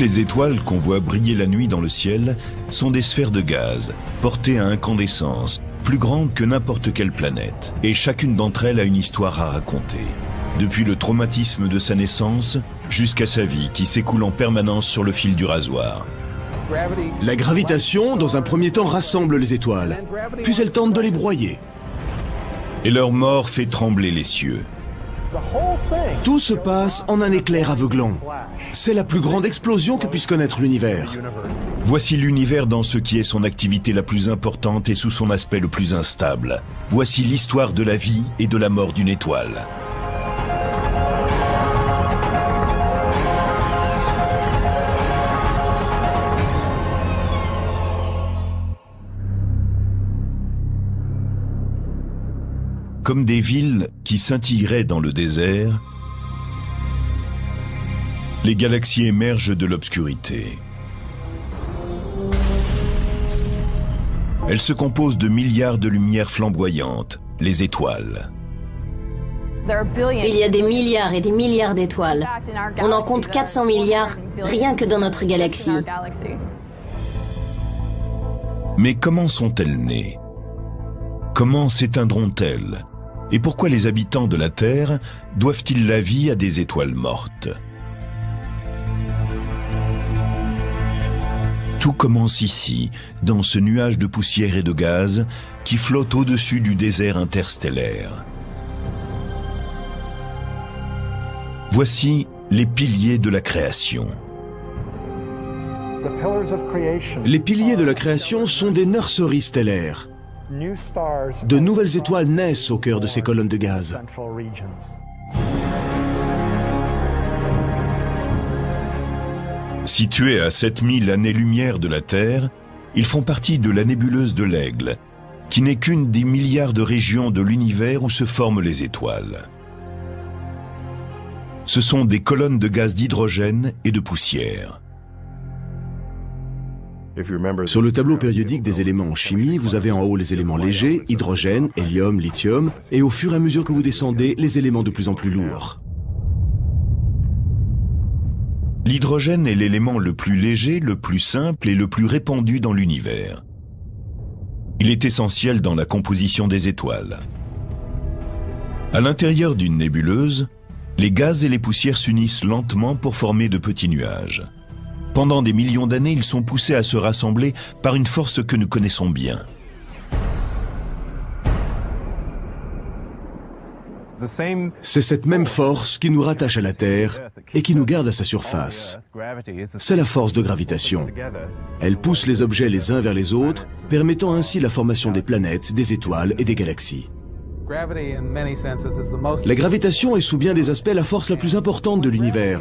les étoiles qu'on voit briller la nuit dans le ciel sont des sphères de gaz, portées à incandescence, plus grandes que n'importe quelle planète. Et chacune d'entre elles a une histoire à raconter. Depuis le traumatisme de sa naissance, jusqu'à sa vie qui s'écoule en permanence sur le fil du rasoir. La gravitation, dans un premier temps, rassemble les étoiles, puis elle tente de les broyer. Et leur mort fait trembler les cieux. Tout se passe en un éclair aveuglant. C'est la plus grande explosion que puisse connaître l'univers. Voici l'univers dans ce qui est son activité la plus importante et sous son aspect le plus instable. Voici l'histoire de la vie et de la mort d'une étoile. Comme des villes qui scintilleraient dans le désert, les galaxies émergent de l'obscurité. Elles se composent de milliards de lumières flamboyantes, les étoiles. Il y a des milliards et des milliards d'étoiles. On en compte 400 milliards rien que dans notre galaxie. Mais comment sont-elles nées? Comment s'éteindront-elles? Et pourquoi les habitants de la Terre doivent-ils la vie à des étoiles mortes? Tout commence ici, dans ce nuage de poussière et de gaz qui flotte au-dessus du désert interstellaire. Voici les piliers de la création. Les piliers de la création sont des nurseries stellaires. De nouvelles étoiles naissent au cœur de ces colonnes de gaz. Situés à 7000 années-lumière de la Terre, ils font partie de la nébuleuse de l'Aigle, qui n'est qu'une des milliards de régions de l'univers où se forment les étoiles. Ce sont des colonnes de gaz d'hydrogène et de poussière. Sur le tableau périodique des éléments en chimie, vous avez en haut les éléments légers, hydrogène, hélium, lithium, et au fur et à mesure que vous descendez, les éléments de plus en plus lourds. L'hydrogène est l'élément le plus léger, le plus simple et le plus répandu dans l'univers. Il est essentiel dans la composition des étoiles. À l'intérieur d'une nébuleuse, les gaz et les poussières s'unissent lentement pour former de petits nuages. Pendant des millions d'années, ils sont poussés à se rassembler par une force que nous connaissons bien. C'est cette même force qui nous rattache à la Terre et qui nous garde à sa surface. C'est la force de gravitation. Elle pousse les objets les uns vers les autres, permettant ainsi la formation des planètes, des étoiles et des galaxies. La gravitation est sous bien des aspects la force la plus importante de l'univers.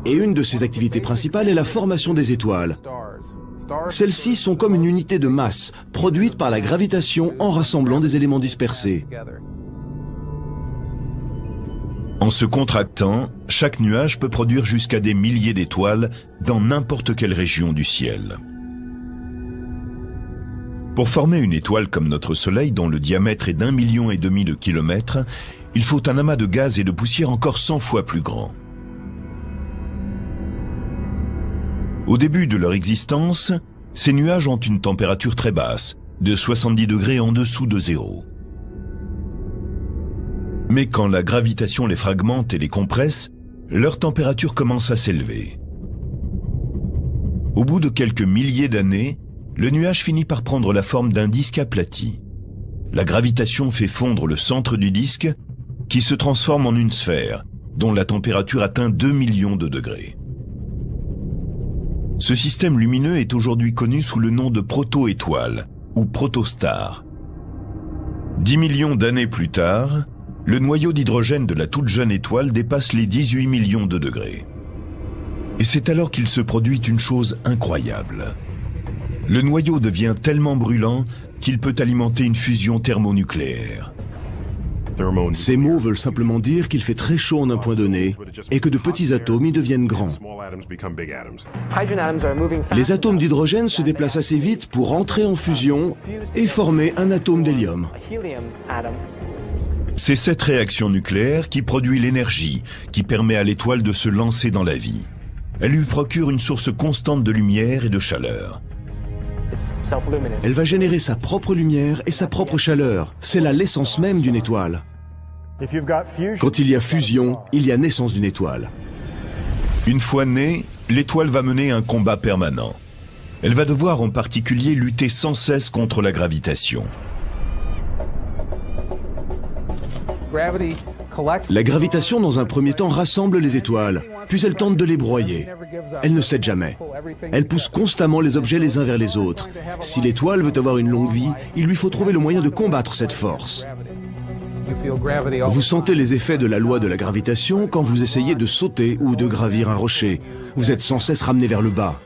Et une de ses activités principales est la formation des étoiles. Celles-ci sont comme une unité de masse, produite par la gravitation en rassemblant des éléments dispersés. En se contractant, chaque nuage peut produire jusqu'à des milliers d'étoiles dans n'importe quelle région du ciel. Pour former une étoile comme notre Soleil, dont le diamètre est d'1,5 million de kilomètres, il faut un amas de gaz et de poussière encore 100 fois plus grand. Au début de leur existence, ces nuages ont une température très basse, de 70 degrés en dessous de zéro. Mais quand la gravitation les fragmente et les compresse, leur température commence à s'élever. Au bout de quelques milliers d'années, le nuage finit par prendre la forme d'un disque aplati. La gravitation fait fondre le centre du disque, qui se transforme en une sphère, dont la température atteint 2 millions de degrés. Ce système lumineux est aujourd'hui connu sous le nom de proto-étoile, ou protostar. 10 millions d'années plus tard, le noyau d'hydrogène de la toute jeune étoile dépasse les 18 millions de degrés. Et c'est alors qu'il se produit une chose incroyable. Le noyau devient tellement brûlant qu'il peut alimenter une fusion thermonucléaire. Ces mots veulent simplement dire qu'il fait très chaud en un point donné et que de petits atomes y deviennent grands. Les atomes d'hydrogène se déplacent assez vite pour entrer en fusion et former un atome d'hélium. C'est cette réaction nucléaire qui produit l'énergie qui permet à l'étoile de se lancer dans la vie. Elle lui procure une source constante de lumière et de chaleur. Elle va générer sa propre lumière et sa propre chaleur. C'est là l'essence même d'une étoile. Quand il y a fusion, il y a naissance d'une étoile. Une fois née, l'étoile va mener un combat permanent. Elle va devoir en particulier lutter sans cesse contre la gravitation. La gravitation, dans un premier temps, rassemble les étoiles, puis elle tente de les broyer. Elle ne cède jamais. Elle pousse constamment les objets les uns vers les autres. Si l'étoile veut avoir une longue vie, il lui faut trouver le moyen de combattre cette force. Vous sentez les effets de la loi de la gravitation quand vous essayez de sauter ou de gravir un rocher. Vous êtes sans cesse ramené vers le bas.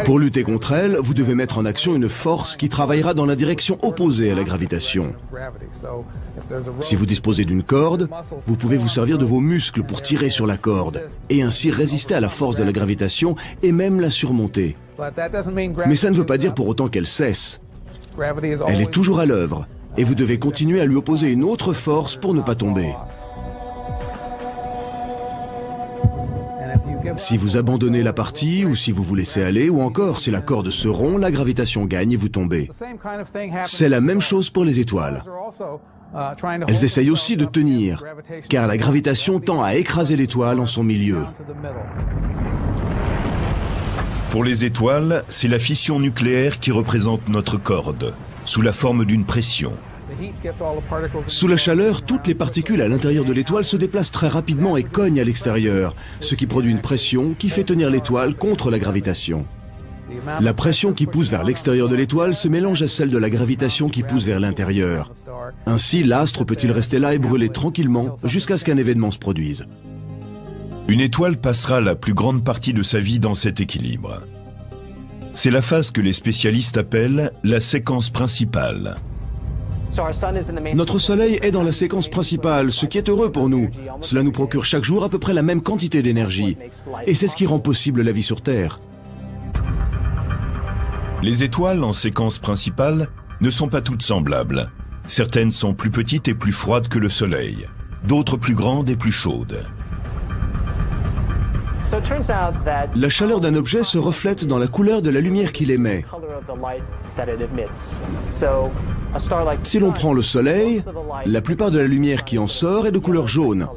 Pour lutter contre elle, vous devez mettre en action une force qui travaillera dans la direction opposée à la gravitation. Si vous disposez d'une corde, vous pouvez vous servir de vos muscles pour tirer sur la corde et ainsi résister à la force de la gravitation et même la surmonter. Mais ça ne veut pas dire pour autant qu'elle cesse. Elle est toujours à l'œuvre et vous devez continuer à lui opposer une autre force pour ne pas tomber. Si vous abandonnez la partie, ou si vous vous laissez aller, ou encore si la corde se rompt, la gravitation gagne et vous tombez. C'est la même chose pour les étoiles. Elles essayent aussi de tenir, car la gravitation tend à écraser l'étoile en son milieu. Pour les étoiles, c'est la fission nucléaire qui représente notre corde, sous la forme d'une pression. Sous la chaleur, toutes les particules à l'intérieur de l'étoile se déplacent très rapidement et cognent à l'extérieur, ce qui produit une pression qui fait tenir l'étoile contre la gravitation. La pression qui pousse vers l'extérieur de l'étoile se mélange à celle de la gravitation qui pousse vers l'intérieur. Ainsi, l'astre peut-il rester là et brûler tranquillement jusqu'à ce qu'un événement se produise. Une étoile passera la plus grande partie de sa vie dans cet équilibre. C'est la phase que les spécialistes appellent la séquence principale. Notre Soleil est dans la séquence principale, ce qui est heureux pour nous. Cela nous procure chaque jour à peu près la même quantité d'énergie. Et c'est ce qui rend possible la vie sur Terre. Les étoiles en séquence principale ne sont pas toutes semblables. Certaines sont plus petites et plus froides que le Soleil, d'autres plus grandes et plus chaudes. La chaleur d'un objet se reflète dans la couleur de la lumière qu'il émet. Si l'on prend le Soleil, la plupart de la lumière qui en sort est de couleur jaune.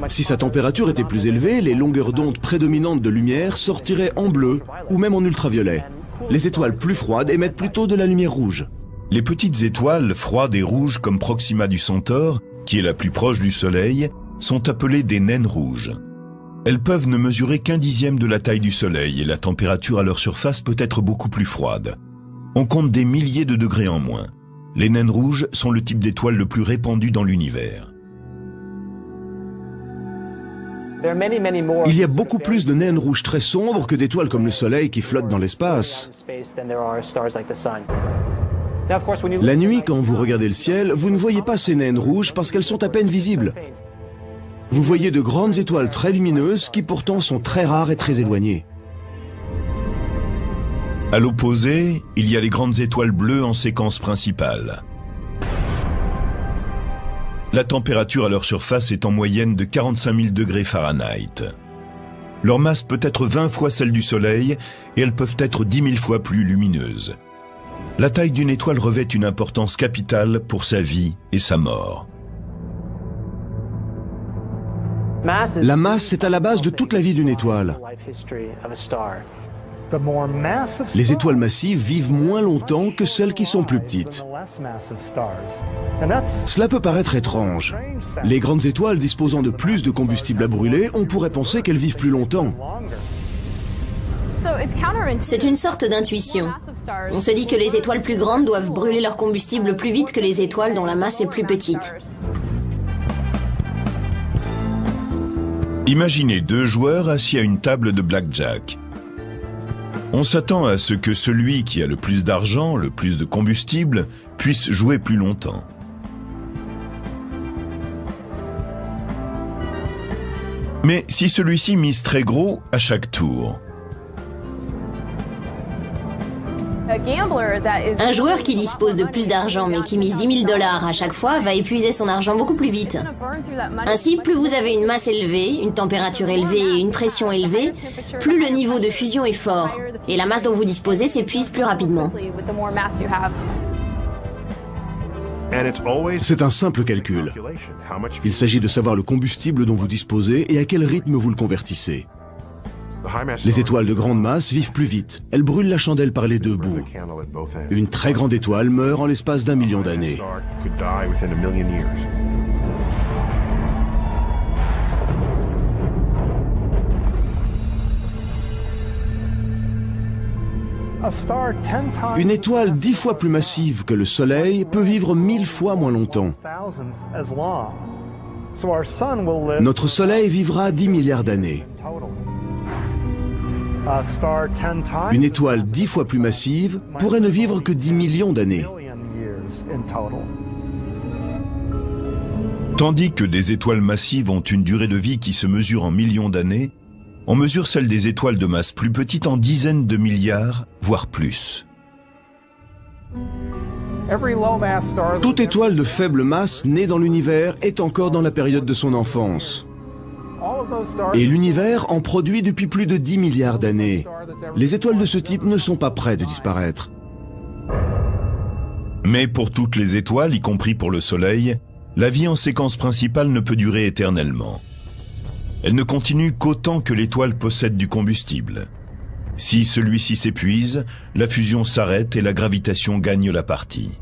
Si sa température était plus élevée, les longueurs d'onde prédominantes de lumière sortiraient en bleu ou même en ultraviolet. Les étoiles plus froides émettent plutôt de la lumière rouge. Les petites étoiles froides et rouges comme Proxima du Centaure, qui est la plus proche du Soleil, sont appelées des naines rouges. Elles peuvent ne mesurer qu'un dixième de la taille du Soleil et la température à leur surface peut être beaucoup plus froide. On compte des milliers de degrés en moins. Les naines rouges sont le type d'étoile le plus répandu dans l'univers. Il y a beaucoup plus de naines rouges très sombres que d'étoiles comme le Soleil qui flottent dans l'espace. La nuit, quand vous regardez le ciel, vous ne voyez pas ces naines rouges parce qu'elles sont à peine visibles. Vous voyez de grandes étoiles très lumineuses qui pourtant sont très rares et très éloignées. À l'opposé, il y a les grandes étoiles bleues en séquence principale. La température à leur surface est en moyenne de 45 000 degrés Fahrenheit. Leur masse peut être 20 fois celle du Soleil et elles peuvent être 10 000 fois plus lumineuses. La taille d'une étoile revêt une importance capitale pour sa vie et sa mort. La masse est à la base de toute la vie d'une étoile. Les étoiles massives vivent moins longtemps que celles qui sont plus petites. Cela peut paraître étrange. Les grandes étoiles disposant de plus de combustible à brûler, on pourrait penser qu'elles vivent plus longtemps. C'est une sorte d'intuition. On se dit que les étoiles plus grandes doivent brûler leur combustible plus vite que les étoiles dont la masse est plus petite. Imaginez deux joueurs assis à une table de blackjack. On s'attend à ce que celui qui a le plus d'argent, le plus de combustible, puisse jouer plus longtemps. Mais si celui-ci mise très gros à chaque tour, Un joueur qui dispose de plus d'argent mais qui mise 10 000 $ à chaque fois va épuiser son argent beaucoup plus vite. Ainsi, plus vous avez une masse élevée, une température élevée et une pression élevée, plus le niveau de fusion est fort et la masse dont vous disposez s'épuise plus rapidement. C'est un simple calcul. Il s'agit de savoir le combustible dont vous disposez et à quel rythme vous le convertissez. Les étoiles de grande masse vivent plus vite. Elles brûlent la chandelle par les deux bouts. Une très grande étoile meurt en l'espace d'1 million d'années. Une étoile 10 fois plus massive que le Soleil peut vivre 1000 fois moins longtemps. Notre Soleil vivra 10 milliards d'années. Une étoile 10 fois plus massive pourrait ne vivre que 10 millions d'années. Tandis que des étoiles massives ont une durée de vie qui se mesure en millions d'années, on mesure celle des étoiles de masse plus petite en dizaines de milliards, voire plus. Toute étoile de faible masse née dans l'univers est encore dans la période de son enfance. Et l'univers en produit depuis plus de 10 milliards d'années. Les étoiles de ce type ne sont pas près de disparaître. Mais pour toutes les étoiles, y compris pour le Soleil, la vie en séquence principale ne peut durer éternellement. Elle ne continue qu'autant que l'étoile possède du combustible. Si celui-ci s'épuise, la fusion s'arrête et la gravitation gagne la partie.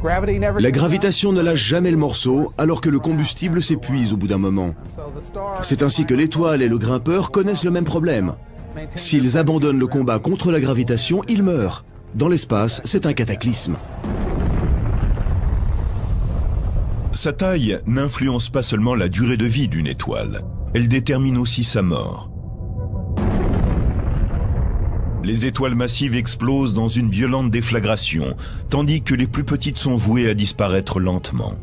La gravitation ne lâche jamais le morceau alors que le combustible s'épuise au bout d'un moment. C'est ainsi que l'étoile et le grimpeur connaissent le même problème. S'ils abandonnent le combat contre la gravitation, ils meurent. Dans l'espace, c'est un cataclysme. Sa taille n'influence pas seulement la durée de vie d'une étoile, elle détermine aussi sa mort. Les étoiles massives explosent dans une violente déflagration, tandis que les plus petites sont vouées à disparaître lentement.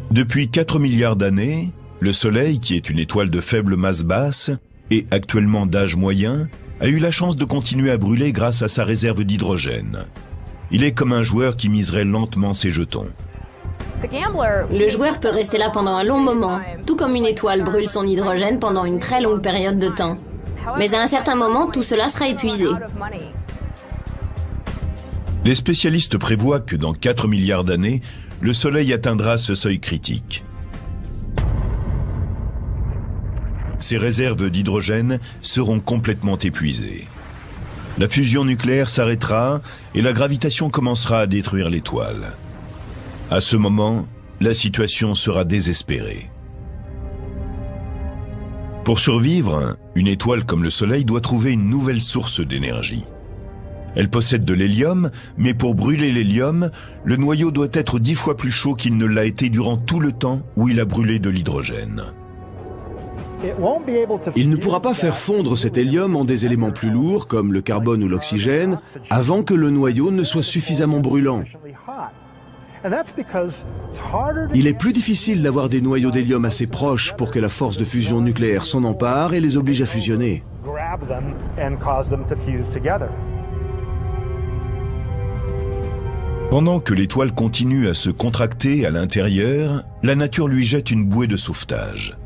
Depuis 4 milliards d'années, le Soleil, qui est une étoile de faible masse basse et actuellement d'âge moyen, a eu la chance de continuer à brûler grâce à sa réserve d'hydrogène. Il est comme un joueur qui miserait lentement ses jetons. Le joueur peut rester là pendant un long moment, tout comme une étoile brûle son hydrogène pendant une très longue période de temps. Mais à un certain moment, tout cela sera épuisé. Les spécialistes prévoient que dans 4 milliards d'années, le Soleil atteindra ce seuil critique. Ses réserves d'hydrogène seront complètement épuisées. La fusion nucléaire s'arrêtera et la gravitation commencera à détruire l'étoile. À ce moment, la situation sera désespérée. Pour survivre, une étoile comme le Soleil doit trouver une nouvelle source d'énergie. Elle possède de l'hélium, mais pour brûler l'hélium, le noyau doit être 10 fois plus chaud qu'il ne l'a été durant tout le temps où il a brûlé de l'hydrogène. Il ne pourra pas faire fondre cet hélium en des éléments plus lourds, comme le carbone ou l'oxygène, avant que le noyau ne soit suffisamment brûlant. Il est plus difficile d'avoir des noyaux d'hélium assez proches pour que la force de fusion nucléaire s'en empare et les oblige à fusionner. Pendant que l'étoile continue à se contracter à l'intérieur, la nature lui jette une bouée de sauvetage.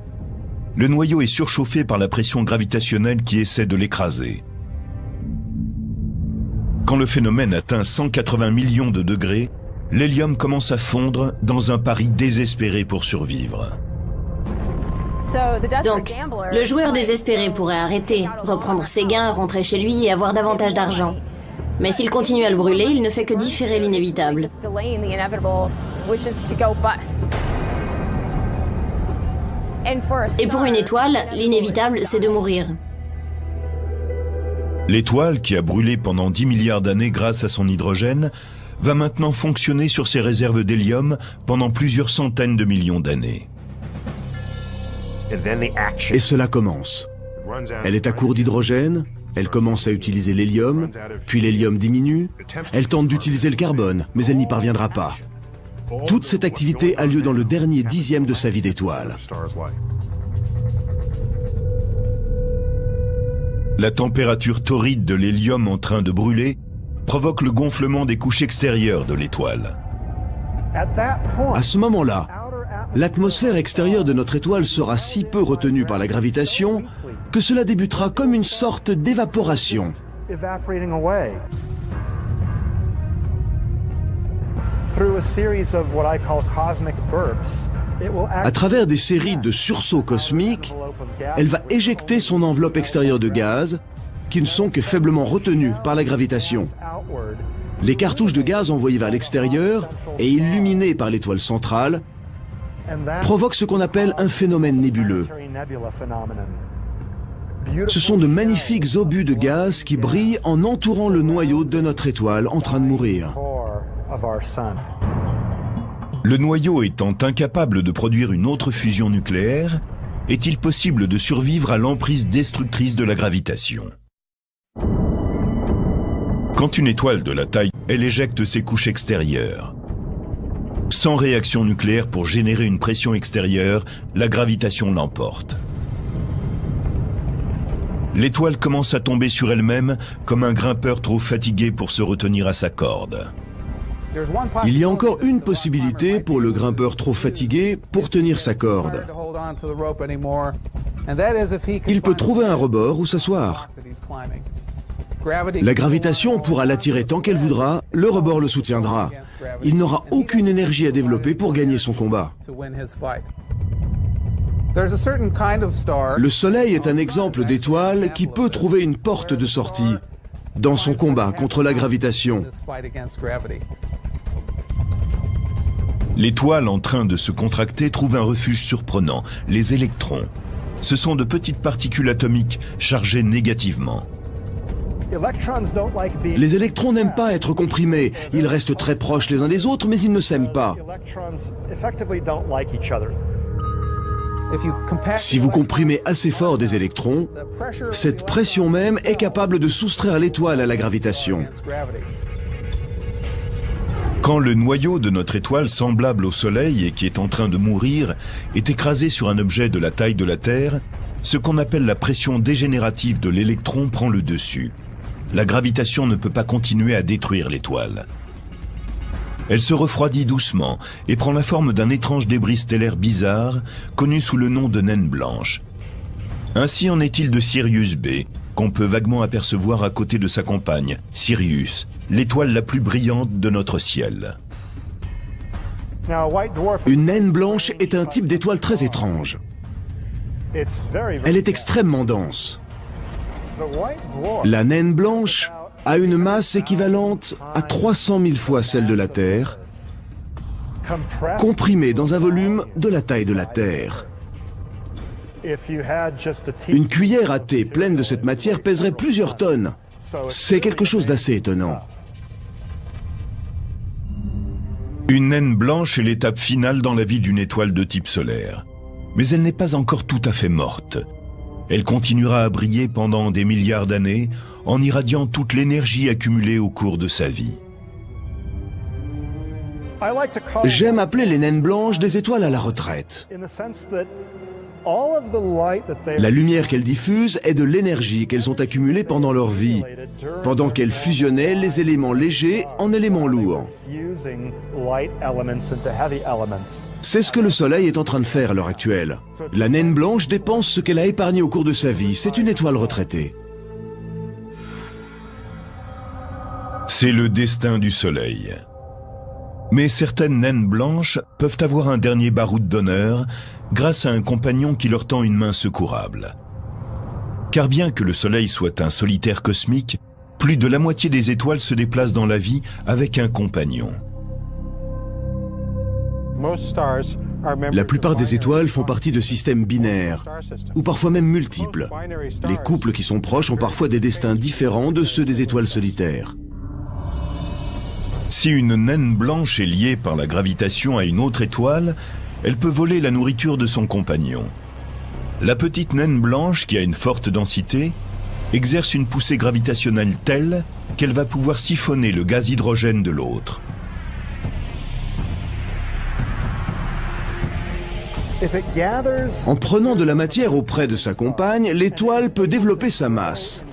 Le noyau est surchauffé par la pression gravitationnelle qui essaie de l'écraser. Quand le phénomène atteint 180 millions de degrés, l'hélium commence à fondre dans un pari désespéré pour survivre. Donc, le joueur désespéré pourrait arrêter, reprendre ses gains, rentrer chez lui et avoir davantage d'argent. Mais s'il continue à le brûler, il ne fait que différer l'inévitable. Et pour une étoile, l'inévitable, c'est de mourir. L'étoile, qui a brûlé pendant 10 milliards d'années grâce à son hydrogène, va maintenant fonctionner sur ses réserves d'hélium pendant plusieurs centaines de millions d'années. Et cela commence. Elle est à court d'hydrogène, elle commence à utiliser l'hélium, puis l'hélium diminue, elle tente d'utiliser le carbone, mais elle n'y parviendra pas. Toute cette activité a lieu dans le dernier dixième de sa vie d'étoile. La température torride de l'hélium en train de brûler provoque le gonflement des couches extérieures de l'étoile. À ce moment-là, l'atmosphère extérieure de notre étoile sera si peu retenue par la gravitation que cela débutera comme une sorte d'évaporation. À travers des séries de sursauts cosmiques, elle va éjecter son enveloppe extérieure de gaz, qui ne sont que faiblement retenues par la gravitation. Les cartouches de gaz envoyées vers l'extérieur et illuminées par l'étoile centrale provoquent ce qu'on appelle un phénomène nébuleux. Ce sont de magnifiques obus de gaz qui brillent en entourant le noyau de notre étoile en train de mourir. Le noyau étant incapable de produire une autre fusion nucléaire, est-il possible de survivre à l'emprise destructrice de la gravitation? Quand une étoile de la taille, elle éjecte ses couches extérieures. Sans réaction nucléaire pour générer une pression extérieure, la gravitation l'emporte. L'étoile commence à tomber sur elle-même comme un grimpeur trop fatigué pour se retenir à sa corde. Il y a encore une possibilité pour le grimpeur trop fatigué pour tenir sa corde. Il peut trouver un rebord où s'asseoir. La gravitation pourra l'attirer tant qu'elle voudra, le rebord le soutiendra. Il n'aura aucune énergie à développer pour gagner son combat. Le Soleil est un exemple d'étoile qui peut trouver une porte de sortie dans son combat contre la gravitation. L'étoile en train de se contracter trouve un refuge surprenant, les électrons. Ce sont de petites particules atomiques chargées négativement. Les électrons n'aiment pas être comprimés. Ils restent très proches les uns des autres, mais ils ne s'aiment pas. Si vous comprimez assez fort des électrons, cette pression même est capable de soustraire l'étoile à la gravitation. Quand le noyau de notre étoile, semblable au Soleil et qui est en train de mourir, est écrasé sur un objet de la taille de la Terre, ce qu'on appelle la pression dégénérative de l'électron prend le dessus. La gravitation ne peut pas continuer à détruire l'étoile. Elle se refroidit doucement et prend la forme d'un étrange débris stellaire bizarre, connu sous le nom de naine blanche. Ainsi en est-il de Sirius B, qu'on peut vaguement apercevoir à côté de sa compagne, Sirius, l'étoile la plus brillante de notre ciel. Une naine blanche est un type d'étoile très étrange. Elle est extrêmement dense. La naine blanche a une masse équivalente à 300 000 fois celle de la Terre, comprimée dans un volume de la taille de la Terre. Une cuillère à thé pleine de cette matière pèserait plusieurs tonnes. C'est quelque chose d'assez étonnant. Une naine blanche est l'étape finale dans la vie d'une étoile de type solaire. Mais elle n'est pas encore tout à fait morte. Elle continuera à briller pendant des milliards d'années en irradiant toute l'énergie accumulée au cours de sa vie. J'aime appeler les naines blanches des étoiles à la retraite. La lumière qu'elles diffusent est de l'énergie qu'elles ont accumulée pendant leur vie, pendant qu'elles fusionnaient les éléments légers en éléments lourds. C'est ce que le Soleil est en train de faire à l'heure actuelle. La naine blanche dépense ce qu'elle a épargné au cours de sa vie. C'est une étoile retraitée. C'est le destin du Soleil. Mais certaines naines blanches peuvent avoir un dernier baroud d'honneur grâce à un compagnon qui leur tend une main secourable. Car bien que le Soleil soit un solitaire cosmique, plus de la moitié des étoiles se déplacent dans la vie avec un compagnon. La plupart des étoiles font partie de systèmes binaires, ou parfois même multiples. Les couples qui sont proches ont parfois des destins différents de ceux des étoiles solitaires. Si une naine blanche est liée par la gravitation à une autre étoile, elle peut voler la nourriture de son compagnon. La petite naine blanche, qui a une forte densité, exerce une poussée gravitationnelle telle qu'elle va pouvoir siphonner le gaz hydrogène de l'autre. En prenant de la matière auprès de sa compagne, l'étoile peut développer sa masse.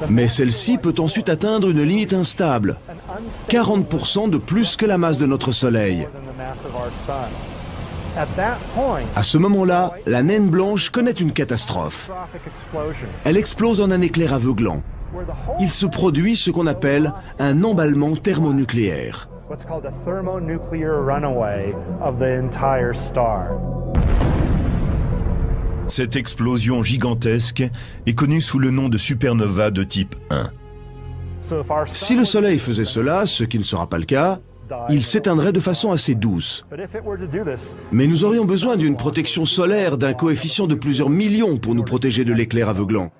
Mais celle-ci peut ensuite atteindre une limite instable, 40% de plus que la masse de notre Soleil. À ce moment-là, la naine blanche connaît une catastrophe. Elle explose en un éclair aveuglant. Il se produit ce qu'on appelle un emballement thermonucléaire. Cette explosion gigantesque est connue sous le nom de supernova de type 1. Si le Soleil faisait cela, ce qui ne sera pas le cas, il s'éteindrait de façon assez douce. Mais nous aurions besoin d'une protection solaire d'un coefficient de plusieurs millions pour nous protéger de l'éclair aveuglant.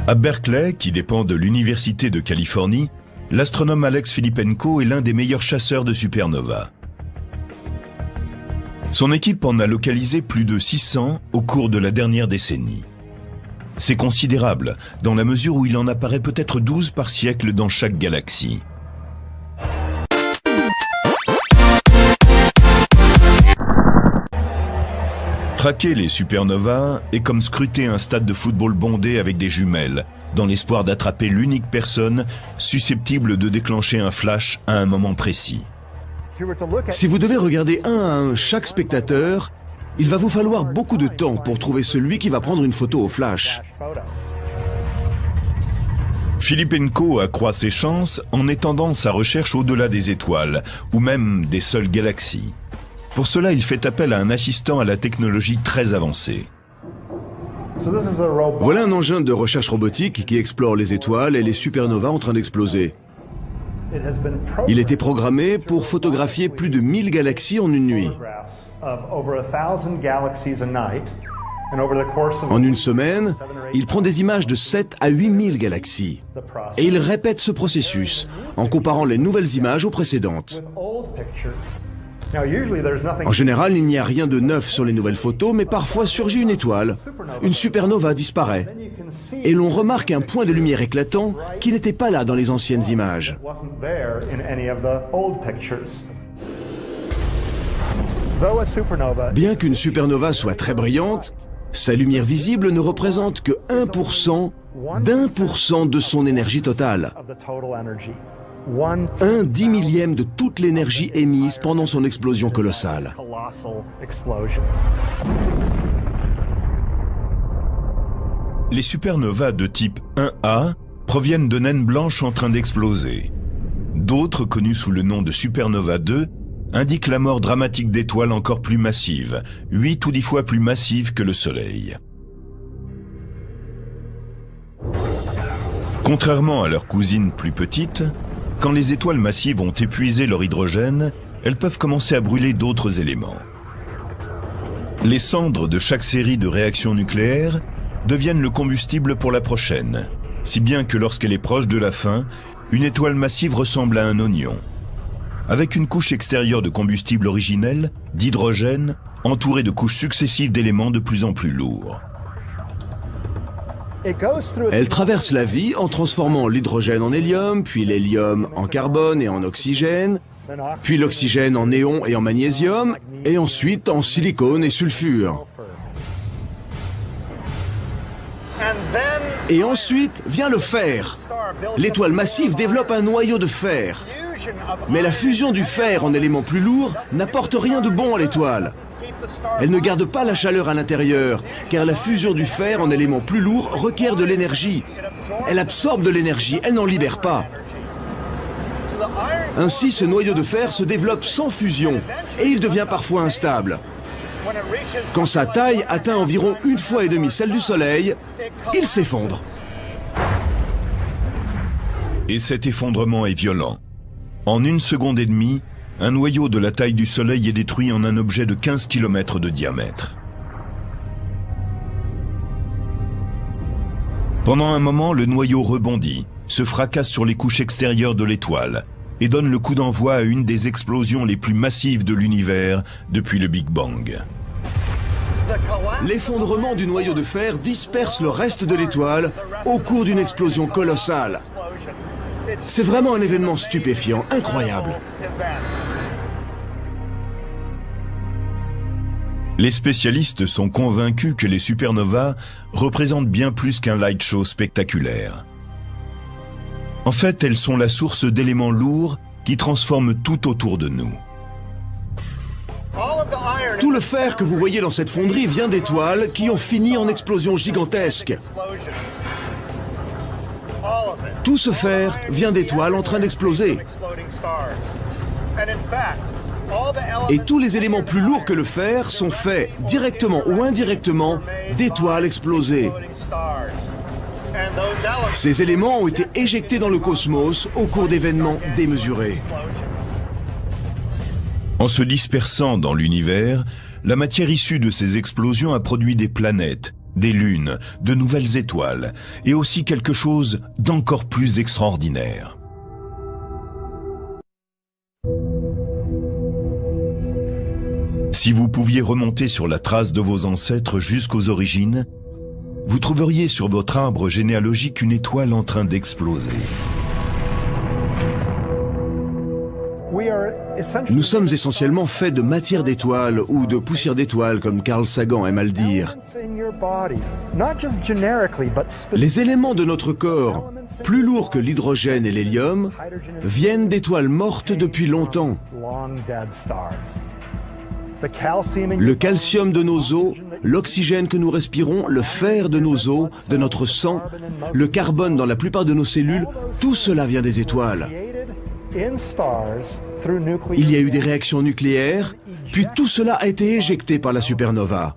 À Berkeley, qui dépend de l'Université de Californie, l'astronome Alex Filippenko est l'un des meilleurs chasseurs de supernovas. Son équipe en a localisé plus de 600 au cours de la dernière décennie. C'est considérable, dans la mesure où il en apparaît peut-être 12 par siècle dans chaque galaxie. Traquer les supernovas est comme scruter un stade de football bondé avec des jumelles, dans l'espoir d'attraper l'unique personne susceptible de déclencher un flash à un moment précis. Si vous devez regarder un à un chaque spectateur, il va vous falloir beaucoup de temps pour trouver celui qui va prendre une photo au flash. Filippenko accroît ses chances en étendant sa recherche au-delà des étoiles, ou même des seules galaxies. Pour cela, il fait appel à un assistant à la technologie très avancée. Voilà un engin de recherche robotique qui explore les étoiles et les supernovas en train d'exploser. Il était programmé pour photographier plus de 1000 galaxies en une nuit. En une semaine, il prend des images de 7 à 8000 galaxies. Et il répète ce processus en comparant les nouvelles images aux précédentes. En général, il n'y a rien de neuf sur les nouvelles photos, mais parfois surgit une étoile. Une supernova disparaît. Et l'on remarque un point de lumière éclatant qui n'était pas là dans les anciennes images. Bien qu'une supernova soit très brillante, sa lumière visible ne représente que 1% d'1% de son énergie totale. Un 10 millième de toute l'énergie émise pendant son explosion colossale. Les supernovas de type 1A proviennent de naines blanches en train d'exploser. D'autres, connus sous le nom de supernova 2, indiquent la mort dramatique d'étoiles encore plus massives, 8 ou 10 fois plus massives que le Soleil. Contrairement à leurs cousines plus petites, quand les étoiles massives ont épuisé leur hydrogène, elles peuvent commencer à brûler d'autres éléments. Les cendres de chaque série de réactions nucléaires deviennent le combustible pour la prochaine, si bien que lorsqu'elle est proche de la fin, une étoile massive ressemble à un oignon, avec une couche extérieure de combustible originel, d'hydrogène, entourée de couches successives d'éléments de plus en plus lourds. Elle traverse la vie en transformant l'hydrogène en hélium, puis l'hélium en carbone et en oxygène, puis l'oxygène en néon et en magnésium, et ensuite en silicone et sulfure. Et ensuite vient le fer. L'étoile massive développe un noyau de fer. Mais la fusion du fer en éléments plus lourds n'apporte rien de bon à l'étoile. Elle ne garde pas la chaleur à l'intérieur, car la fusion du fer en éléments plus lourds requiert de l'énergie. Elle absorbe de l'énergie, elle n'en libère pas. Ainsi, ce noyau de fer se développe sans fusion, et il devient parfois instable. Quand sa taille atteint environ 1,5 fois celle du Soleil, il s'effondre. Et cet effondrement est violent. En 1 seconde et demie, un noyau de la taille du Soleil est détruit en un objet de 15 km de diamètre. Pendant un moment, le noyau rebondit, se fracasse sur les couches extérieures de l'étoile et donne le coup d'envoi à une des explosions les plus massives de l'univers depuis le Big Bang. L'effondrement du noyau de fer disperse le reste de l'étoile au cours d'une explosion colossale. C'est vraiment un événement stupéfiant, incroyable. Les spécialistes sont convaincus que les supernovas représentent bien plus qu'un light show spectaculaire. En fait, elles sont la source d'éléments lourds qui transforment tout autour de nous. Tout le fer que vous voyez dans cette fonderie vient d'étoiles qui ont fini en explosions gigantesques. Tout ce fer vient d'étoiles en train d'exploser. Et tous les éléments plus lourds que le fer sont faits, directement ou indirectement, d'étoiles explosées. Ces éléments ont été éjectés dans le cosmos au cours d'événements démesurés. En se dispersant dans l'univers, la matière issue de ces explosions a produit des planètes, des lunes, de nouvelles étoiles, et aussi quelque chose d'encore plus extraordinaire. Si vous pouviez remonter sur la trace de vos ancêtres jusqu'aux origines, vous trouveriez sur votre arbre généalogique une étoile en train d'exploser. Nous sommes essentiellement faits de matière d'étoiles ou de poussière d'étoiles, comme Carl Sagan aime à le dire. Les éléments de notre corps, plus lourds que l'hydrogène et l'hélium, viennent d'étoiles mortes depuis longtemps. Le calcium de nos os, l'oxygène que nous respirons, le fer de nos os, de notre sang, le carbone dans la plupart de nos cellules, tout cela vient des étoiles. Il y a eu des réactions nucléaires, puis tout cela a été éjecté par la supernova.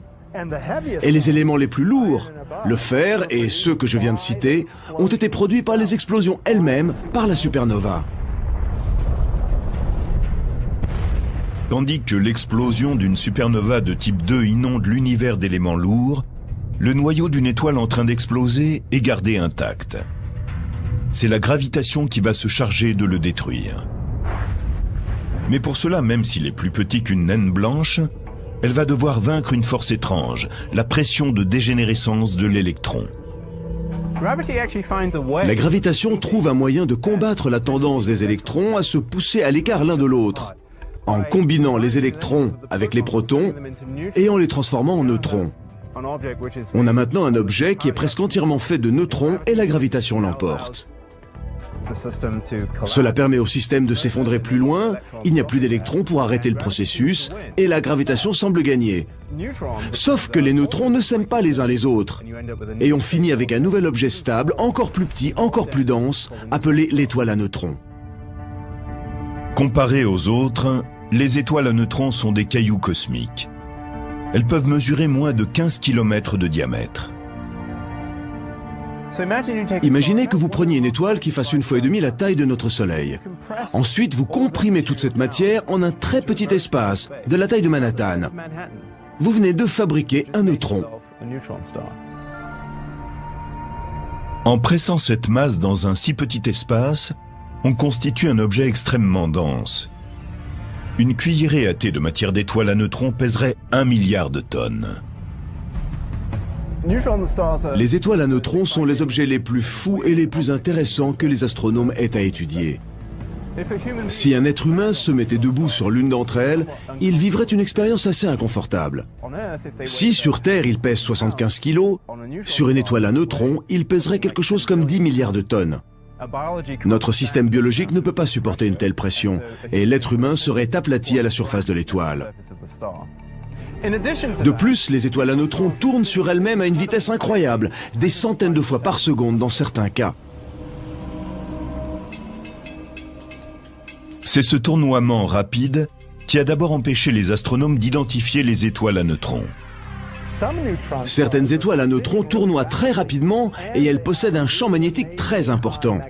Et les éléments les plus lourds, le fer et ceux que je viens de citer, ont été produits par les explosions elles-mêmes par la supernova. Tandis que l'explosion d'une supernova de type 2 inonde l'univers d'éléments lourds, le noyau d'une étoile en train d'exploser est gardé intact. C'est la gravitation qui va se charger de le détruire. Mais pour cela, même s'il est plus petit qu'une naine blanche, elle va devoir vaincre une force étrange, la pression de dégénérescence de l'électron. La gravitation trouve un moyen de combattre la tendance des électrons à se pousser à l'écart l'un de l'autre, en combinant les électrons avec les protons et en les transformant en neutrons. On a maintenant un objet qui est presque entièrement fait de neutrons et la gravitation l'emporte. Cela permet au système de s'effondrer plus loin, il n'y a plus d'électrons pour arrêter le processus et la gravitation semble gagner. Sauf que les neutrons ne s'aiment pas les uns les autres et on finit avec un nouvel objet stable, encore plus petit, encore plus dense, appelé l'étoile à neutrons. Comparées aux autres, les étoiles à neutrons sont des cailloux cosmiques. Elles peuvent mesurer moins de 15 km de diamètre. Imaginez que vous preniez une étoile qui fasse 1,5 fois la taille de notre Soleil. Ensuite, vous comprimez toute cette matière en un très petit espace, de la taille de Manhattan. Vous venez de fabriquer un neutron. En pressant cette masse dans un si petit espace, on constitue un objet extrêmement dense. Une cuillerée à thé de matière d'étoile à neutrons pèserait 1 milliard de tonnes. Les étoiles à neutrons sont les objets les plus fous et les plus intéressants que les astronomes aient à étudier. Si un être humain se mettait debout sur l'une d'entre elles, il vivrait une expérience assez inconfortable. Si sur Terre il pèse 75 kilos, sur une étoile à neutrons, il pèserait quelque chose comme 10 milliards de tonnes. Notre système biologique ne peut pas supporter une telle pression, et l'être humain serait aplati à la surface de l'étoile. De plus, les étoiles à neutrons tournent sur elles-mêmes à une vitesse incroyable, des centaines de fois par seconde dans certains cas. C'est ce tournoiement rapide qui a d'abord empêché les astronomes d'identifier les étoiles à neutrons. Certaines étoiles à neutrons tournoient très rapidement et elles possèdent un champ magnétique très important.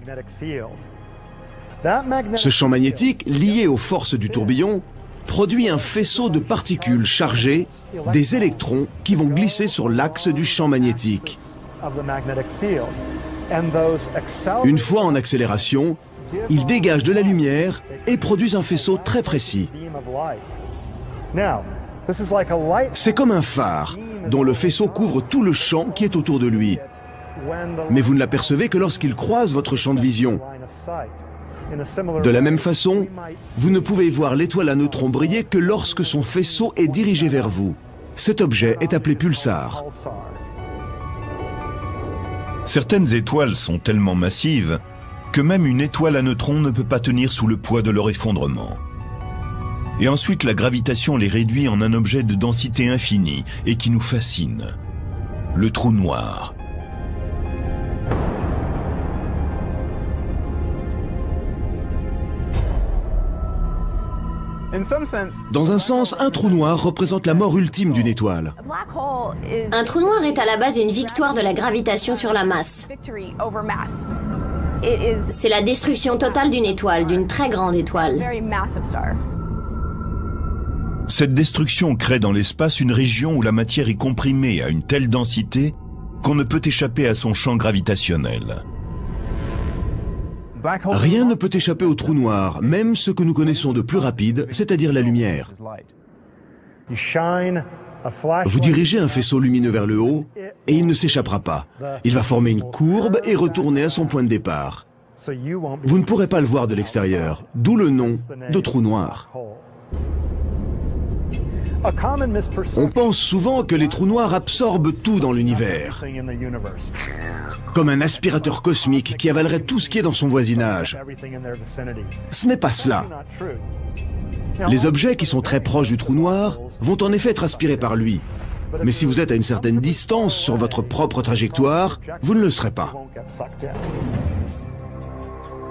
Ce champ magnétique, lié aux forces du tourbillon, produit un faisceau de particules chargées, des électrons qui vont glisser sur l'axe du champ magnétique. Une fois en accélération, ils dégagent de la lumière et produisent un faisceau très précis. C'est comme un phare, dont le faisceau couvre tout le champ qui est autour de lui. Mais vous ne l'apercevez que lorsqu'il croise votre champ de vision. De la même façon, vous ne pouvez voir l'étoile à neutrons briller que lorsque son faisceau est dirigé vers vous. Cet objet est appelé pulsar. Certaines étoiles sont tellement massives que même une étoile à neutrons ne peut pas tenir sous le poids de leur effondrement. Et ensuite, la gravitation les réduit en un objet de densité infinie et qui nous fascine, le trou noir. Dans un sens, un trou noir représente la mort ultime d'une étoile. Un trou noir est à la base une victoire de la gravitation sur la masse. C'est la destruction totale d'une étoile, d'une très grande étoile. Cette destruction crée dans l'espace une région où la matière est comprimée à une telle densité qu'on ne peut échapper à son champ gravitationnel. Rien ne peut échapper au trou noir, même ce que nous connaissons de plus rapide, c'est-à-dire la lumière. Vous dirigez un faisceau lumineux vers le haut et il ne s'échappera pas. Il va former une courbe et retourner à son point de départ. Vous ne pourrez pas le voir de l'extérieur, d'où le nom de trou noir. On pense souvent que les trous noirs absorbent tout dans l'univers, comme un aspirateur cosmique qui avalerait tout ce qui est dans son voisinage. Ce n'est pas cela. Les objets qui sont très proches du trou noir vont en effet être aspirés par lui. Mais si vous êtes à une certaine distance sur votre propre trajectoire, vous ne le serez pas.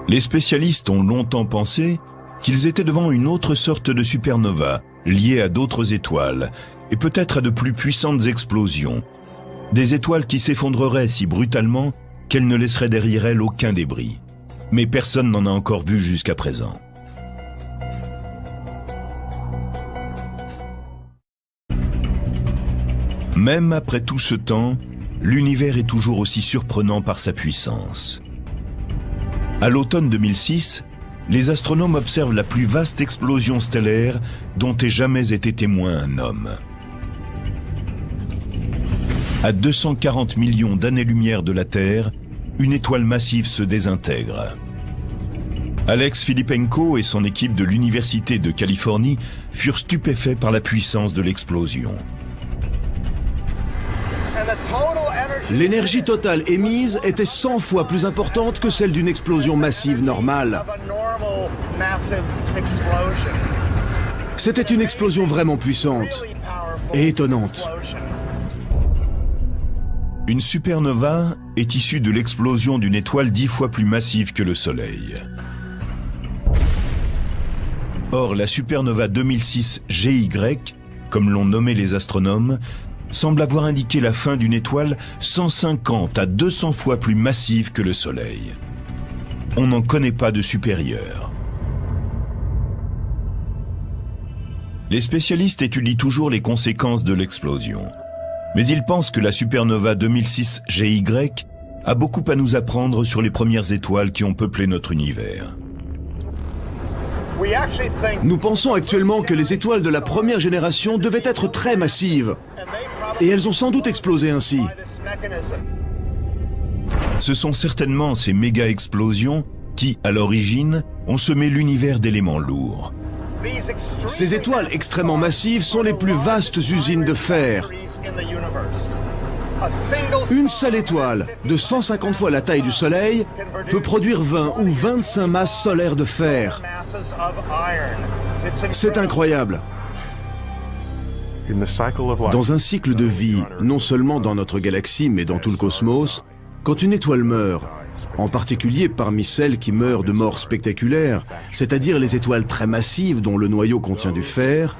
Les spécialistes ont longtemps pensé qu'ils étaient devant une autre sorte de supernova, liée à d'autres étoiles, et peut-être à de plus puissantes explosions. Des étoiles qui s'effondreraient si brutalement qu'elles ne laisseraient derrière elles aucun débris. Mais personne n'en a encore vu jusqu'à présent. Même après tout ce temps, l'univers est toujours aussi surprenant par sa puissance. À l'automne 2006, les astronomes observent la plus vaste explosion stellaire dont ait jamais été témoin un homme. À 240 millions d'années-lumière de la Terre, une étoile massive se désintègre. Alex Filippenko et son équipe de l'Université de Californie furent stupéfaits par la puissance de l'explosion. L'énergie totale émise était 100 fois plus importante que celle d'une explosion massive normale. C'était une explosion vraiment puissante et étonnante. Une supernova est issue de l'explosion d'une étoile 10 fois plus massive que le Soleil. Or, la supernova 2006 GY, comme l'ont nommé les astronomes, semble avoir indiqué la fin d'une étoile 150 à 200 fois plus massive que le Soleil. On n'en connaît pas de supérieur. Les spécialistes étudient toujours les conséquences de l'explosion. Mais ils pensent que la supernova 2006 GY a beaucoup à nous apprendre sur les premières étoiles qui ont peuplé notre univers. Nous pensons actuellement que les étoiles de la première génération devaient être très massives. Et elles ont sans doute explosé ainsi. Ce sont certainement ces méga-explosions qui, à l'origine, ont semé l'univers d'éléments lourds. Ces étoiles extrêmement massives sont les plus vastes usines de fer. Une seule étoile, de 150 fois la taille du Soleil, peut produire 20 ou 25 masses solaires de fer. C'est incroyable. Dans un cycle de vie, non seulement dans notre galaxie, mais dans tout le cosmos, quand une étoile meurt, en particulier parmi celles qui meurent de morts spectaculaires, c'est-à-dire les étoiles très massives dont le noyau contient du fer,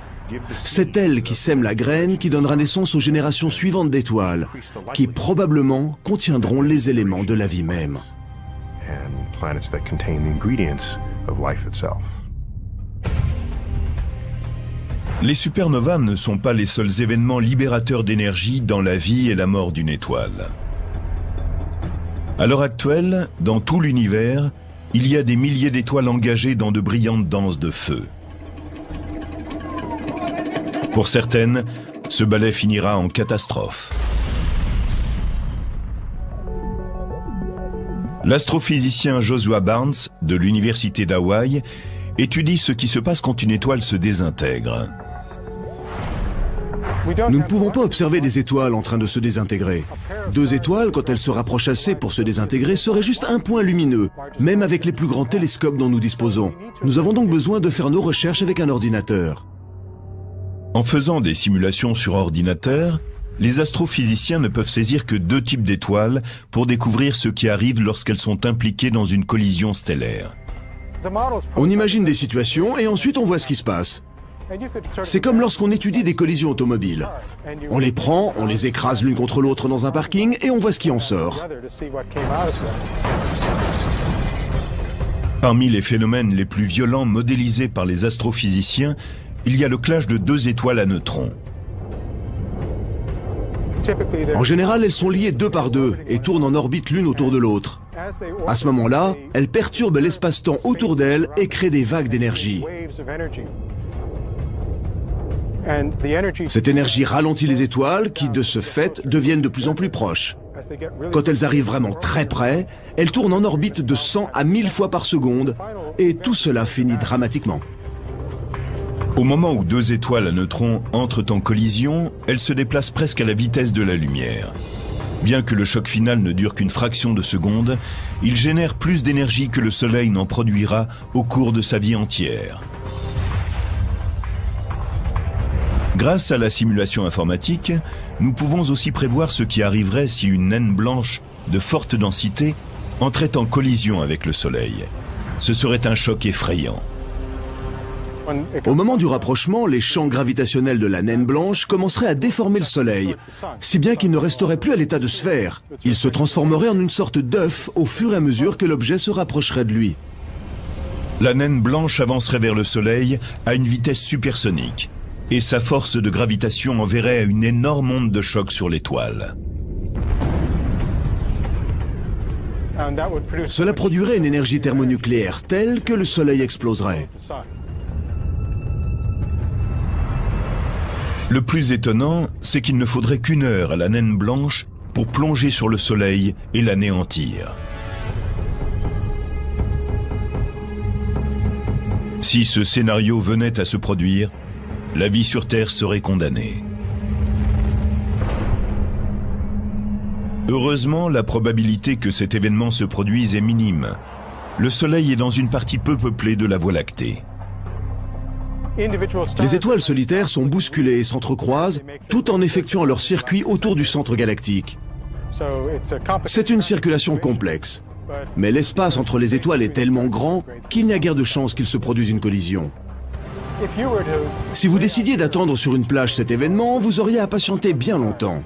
c'est elle qui sème la graine qui donnera naissance aux générations suivantes d'étoiles, qui probablement contiendront les éléments de la vie même. Les supernovas ne sont pas les seuls événements libérateurs d'énergie dans la vie et la mort d'une étoile. À l'heure actuelle, dans tout l'univers, il y a des milliers d'étoiles engagées dans de brillantes danses de feu. Pour certaines, ce ballet finira en catastrophe. L'astrophysicien Joshua Barnes, de l'Université d'Hawaï, étudie ce qui se passe quand une étoile se désintègre. Nous ne pouvons pas observer des étoiles en train de se désintégrer. Deux étoiles, quand elles se rapprochent assez pour se désintégrer, seraient juste un point lumineux, même avec les plus grands télescopes dont nous disposons. Nous avons donc besoin de faire nos recherches avec un ordinateur. En faisant des simulations sur ordinateur, les astrophysiciens ne peuvent saisir que deux types d'étoiles pour découvrir ce qui arrive lorsqu'elles sont impliquées dans une collision stellaire. On imagine des situations et ensuite on voit ce qui se passe. C'est comme lorsqu'on étudie des collisions automobiles. On les prend, on les écrase l'une contre l'autre dans un parking et on voit ce qui en sort. Parmi les phénomènes les plus violents modélisés par les astrophysiciens, il y a le clash de deux étoiles à neutrons. En général, elles sont liées deux par deux et tournent en orbite l'une autour de l'autre. À ce moment-là, elles perturbent l'espace-temps autour d'elles et créent des vagues d'énergie. Cette énergie ralentit les étoiles qui, de ce fait, deviennent de plus en plus proches. Quand elles arrivent vraiment très près, elles tournent en orbite de 100 à 1000 fois par seconde et tout cela finit dramatiquement. Au moment où deux étoiles à neutrons entrent en collision, elles se déplacent presque à la vitesse de la lumière. Bien que le choc final ne dure qu'une fraction de seconde, il génère plus d'énergie que le Soleil n'en produira au cours de sa vie entière. Grâce à la simulation informatique, nous pouvons aussi prévoir ce qui arriverait si une naine blanche de forte densité entrait en collision avec le Soleil. Ce serait un choc effrayant. Au moment du rapprochement, les champs gravitationnels de la naine blanche commenceraient à déformer le Soleil, si bien qu'il ne resterait plus à l'état de sphère. Il se transformerait en une sorte d'œuf au fur et à mesure que l'objet se rapprocherait de lui. La naine blanche avancerait vers le Soleil à une vitesse supersonique, et sa force de gravitation enverrait une énorme onde de choc sur l'étoile. Cela produirait une énergie thermonucléaire telle que le Soleil exploserait. Le plus étonnant, c'est qu'il ne faudrait qu'une heure à la naine blanche pour plonger sur le Soleil et l'anéantir. Si ce scénario venait à se produire, la vie sur Terre serait condamnée. Heureusement, la probabilité que cet événement se produise est minime. Le Soleil est dans une partie peu peuplée de la Voie lactée. Les étoiles solitaires sont bousculées et s'entrecroisent tout en effectuant leur circuit autour du centre galactique. C'est une circulation complexe, mais l'espace entre les étoiles est tellement grand qu'il n'y a guère de chance qu'il se produise une collision. Si vous décidiez d'attendre sur une plage cet événement, vous auriez à patienter bien longtemps.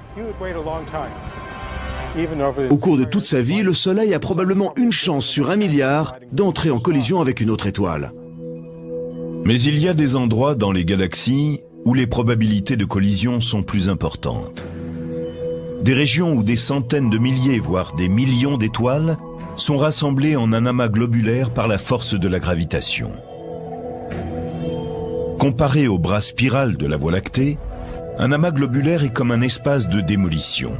Au cours de toute sa vie, le Soleil a probablement une chance sur 1 milliard d'entrer en collision avec une autre étoile. Mais il y a des endroits dans les galaxies où les probabilités de collision sont plus importantes. Des régions où des centaines de milliers, voire des millions d'étoiles sont rassemblées en un amas globulaire par la force de la gravitation. Comparé au bras spiral de la Voie lactée, un amas globulaire est comme un espace de démolition.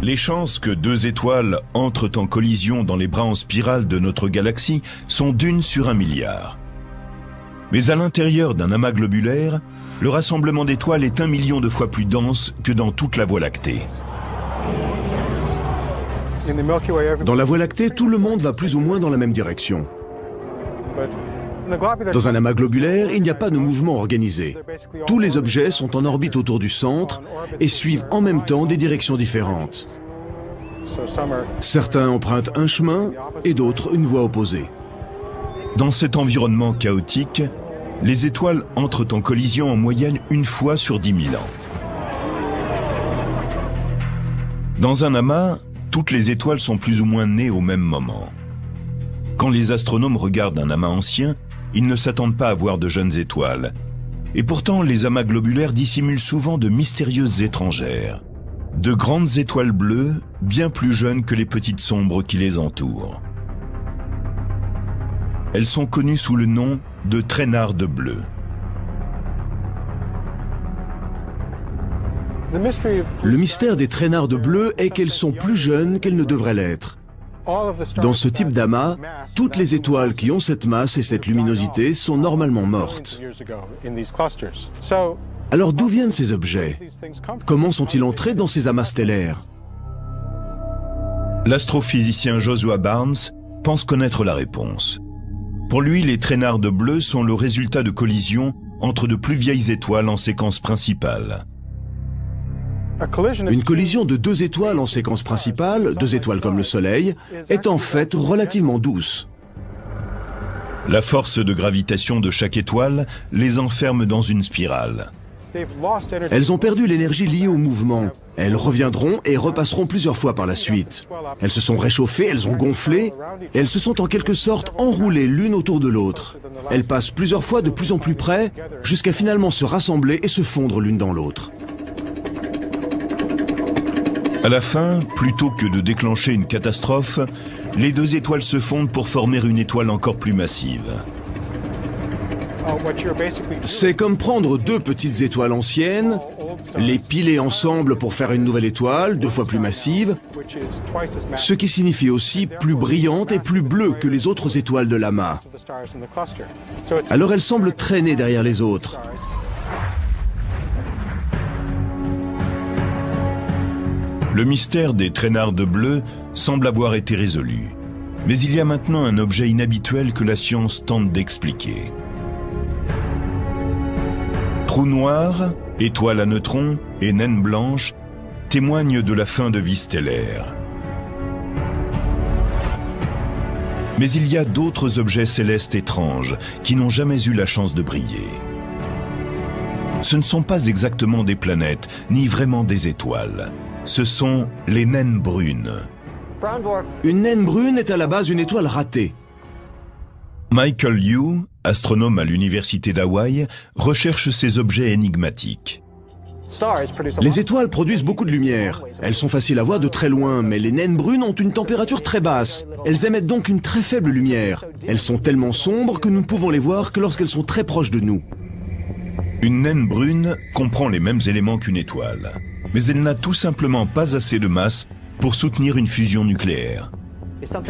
Les chances que deux étoiles entrent en collision dans les bras en spirale de notre galaxie sont d'1 sur 1 milliard. Mais à l'intérieur d'un amas globulaire, le rassemblement d'étoiles est 1 million de fois plus dense que dans toute la Voie lactée. Dans la Voie lactée, tout le monde va plus ou moins dans la même direction. Dans un amas globulaire, il n'y a pas de mouvement organisé. Tous les objets sont en orbite autour du centre et suivent en même temps des directions différentes. Certains empruntent un chemin et d'autres une voie opposée. Dans cet environnement chaotique, les étoiles entrent en collision en moyenne 1 fois sur 10 000 ans. Dans un amas, toutes les étoiles sont plus ou moins nées au même moment. Quand les astronomes regardent un amas ancien, ils ne s'attendent pas à voir de jeunes étoiles. Et pourtant, les amas globulaires dissimulent souvent de mystérieuses étrangères. De grandes étoiles bleues, bien plus jeunes que les petites sombres qui les entourent. Elles sont connues sous le nom de traînardes bleues. Le mystère des traînardes bleues est qu'elles sont plus jeunes qu'elles ne devraient l'être. Dans ce type d'amas, toutes les étoiles qui ont cette masse et cette luminosité sont normalement mortes. Alors d'où viennent ces objets? Comment sont-ils entrés dans ces amas stellaires? L'astrophysicien Joshua Barnes pense connaître la réponse. Pour lui, les traînards de bleu sont le résultat de collisions entre de plus vieilles étoiles en séquence principale. Une collision de deux étoiles en séquence principale, deux étoiles comme le Soleil, est en fait relativement douce. La force de gravitation de chaque étoile les enferme dans une spirale. Elles ont perdu l'énergie liée au mouvement. Elles reviendront et repasseront plusieurs fois par la suite. Elles se sont réchauffées, elles ont gonflé, et elles se sont en quelque sorte enroulées l'une autour de l'autre. Elles passent plusieurs fois de plus en plus près, jusqu'à finalement se rassembler et se fondre l'une dans l'autre. À la fin, plutôt que de déclencher une catastrophe, les deux étoiles se fondent pour former une étoile encore plus massive. C'est comme prendre deux petites étoiles anciennes, les piler ensemble pour faire une nouvelle étoile, deux fois plus massive, ce qui signifie aussi plus brillante et plus bleue que les autres étoiles de l'amas. Alors elles semblent traîner derrière les autres. Le mystère des traînards de bleu semble avoir été résolu. Mais il y a maintenant un objet inhabituel que la science tente d'expliquer. Trous noirs, étoiles à neutrons et naines blanches témoignent de la fin de vie stellaire. Mais il y a d'autres objets célestes étranges qui n'ont jamais eu la chance de briller. Ce ne sont pas exactement des planètes, ni vraiment des étoiles. Ce sont les naines brunes. Une naine brune est à la base une étoile ratée. Michael Yu, astronome à l'université d'Hawaï, recherche ces objets énigmatiques. Les étoiles produisent beaucoup de lumière. Elles sont faciles à voir de très loin, mais les naines brunes ont une température très basse. Elles émettent donc une très faible lumière. Elles sont tellement sombres que nous ne pouvons les voir que lorsqu'elles sont très proches de nous. Une naine brune comprend les mêmes éléments qu'une étoile, mais elle n'a tout simplement pas assez de masse pour soutenir une fusion nucléaire.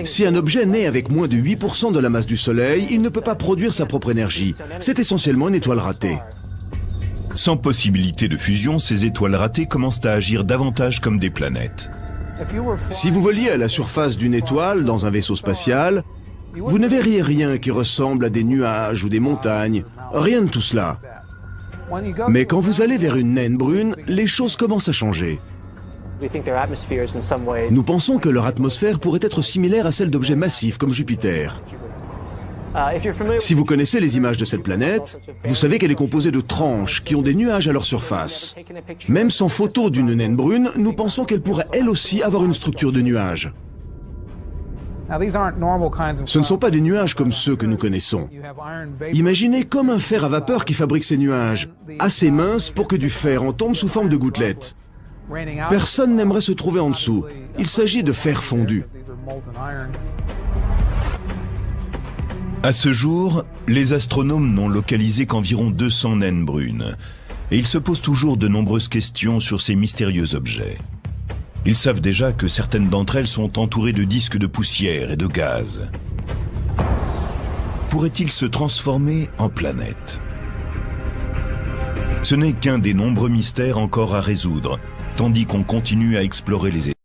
Si un objet naît avec moins de 8% de la masse du Soleil, il ne peut pas produire sa propre énergie. C'est essentiellement une étoile ratée. Sans possibilité de fusion, ces étoiles ratées commencent à agir davantage comme des planètes. Si vous voliez à la surface d'une étoile dans un vaisseau spatial, vous ne verriez rien qui ressemble à des nuages ou des montagnes, rien de tout cela. Mais quand vous allez vers une naine brune, les choses commencent à changer. Nous pensons que leur atmosphère pourrait être similaire à celle d'objets massifs comme Jupiter. Si vous connaissez les images de cette planète, vous savez qu'elle est composée de tranches qui ont des nuages à leur surface. Même sans photo d'une naine brune, nous pensons qu'elle pourrait elle aussi avoir une structure de nuages. Ce ne sont pas des nuages comme ceux que nous connaissons. Imaginez comme un fer à vapeur qui fabrique ces nuages, assez minces pour que du fer en tombe sous forme de gouttelettes. Personne n'aimerait se trouver en dessous. Il s'agit de fer fondu. À ce jour, les astronomes n'ont localisé qu'environ 200 naines brunes, et ils se posent toujours de nombreuses questions sur ces mystérieux objets. Ils savent déjà que certaines d'entre elles sont entourées de disques de poussière et de gaz. Pourraient-ils se transformer en planètes? Ce n'est qu'un des nombreux mystères encore à résoudre, tandis qu'on continue à explorer les étoiles.